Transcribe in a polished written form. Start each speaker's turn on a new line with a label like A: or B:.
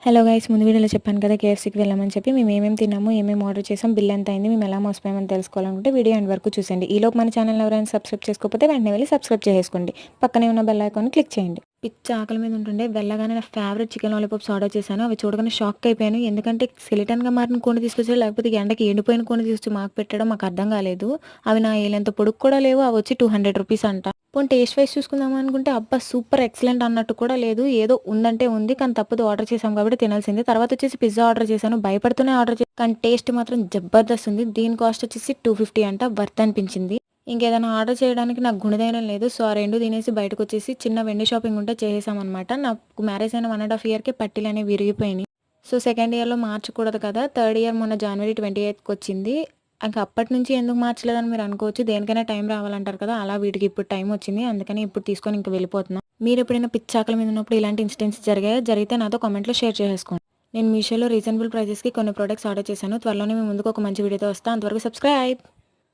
A: Hello guys, ముందు వీడియోలో చెప్పాను కదా కేఎఫ్సీకి వెళ్ళామని చెప్పి. మేము ఏమేమి తిన్నాము, ఏమేమి ఆర్డర్ చేసాం, బిల్ ఎంత అయింది, మేము ఎలా మోసపోయామని తెలుసుకోవాలనుకుంటే వీడియో ఎండ్ వరకు చూసండి. ఈలోపు మన ఛానల్ ఎవరైనా సబ్స్క్రైబ్ చేసుకోకపోతే వెంటనే వెళ్ళి సబ్స్క్రైబ్ చేసుకోండి. పక్కనే ఉన్న బెల్ ఐకాన్ క్లిక్ చేయండి. పిచ్చ ఆకలి మీద ఉంటుండే వెళ్ళగానే నా ఫేవరెట్ చికెన్ లాలీపాప్స్ ఆర్డర్ చేశాను. అవి చూడగానే షాక్ అయిపోయాను. ఎందుకంటే స్కెలిటన్గా మారిన కోడి తీసుకొచ్చారు, లేకపోతే ఎండకి ఎండిపోయిన కోడి తీసుకొచ్చి మాకు పెట్టడం మాకు అర్థం కాలేదు. అవి నా ఏలంత పొడుగు కూడా లేవు. అవి వచ్చి 200 రూపీస్ అంట. పోనీ టేస్ట్ వైస్ చూసుకుందాం అనుకుంటే అబ్బా సూపర్ ఎక్సలెంట్ అన్నట్టు కూడా లేదు. ఏదో ఉందంటే ఉంది, కానీ తప్పదు, ఆర్డర్ చేసాం కాబట్టి తినాల్సిందే. తర్వాత వచ్చేసి పిజ్జా ఆర్డర్ చేశాను. భయపడుతూనే ఆర్డర్ చేశాను, కానీ టేస్ట్ మాత్రం జబర్దస్త్ ఉంది. దీని కాస్ట్ వచ్చేసి 250 అంట. వర్త్ అనిపించింది. ఇంకేదైనా ఆర్డర్ చేయడానికి నాకు గుణదైనం లేదు. సో ఆ రెండు తినేసి బయటకు వచ్చేసి చిన్న వెండి షాపింగ్ ఉంటే చేసేసామన్నమాట. నాకు మ్యారేజ్ అయిన 1.5 ఇయర్కే పట్టీలు అనేవి విరిగిపోయినాయి. సో సెకండ్ ఇయర్లో మార్చకూడదు కదా. థర్డ్ ఇయర్ మొన్న జనవరి 28కి వచ్చింది. ఇంకా అప్పటి నుంచి ఎందుకు మార్చలేదని మీరు అనుకోవచ్చు. దేనికైనా టైం రావాలంటారు కదా, అలా వీటికి ఇప్పుడు టైం వచ్చింది. అందుకని ఇప్పుడు తీసుకొని ఇంకా వెళ్ళిపోతున్నాం. మీరు ఎప్పుడైనా పిచ్చాకల మీద ఉన్నప్పుడు ఇలాంటి ఇన్సిడెంట్స్ జరిగితే నాతో కామెంట్లో షేర్ చేసుకోండి. నేను మీషోలో రీజనబుల్ ప్రైజెస్కి కొన్ని ప్రొడక్ట్స్ ఆర్డర్ చేశాను. త్వరలోనే మీ ముందుకు ఒక మంచి వీడియోతో వస్తాను. అంతవరకు సబ్స్క్రైబ్.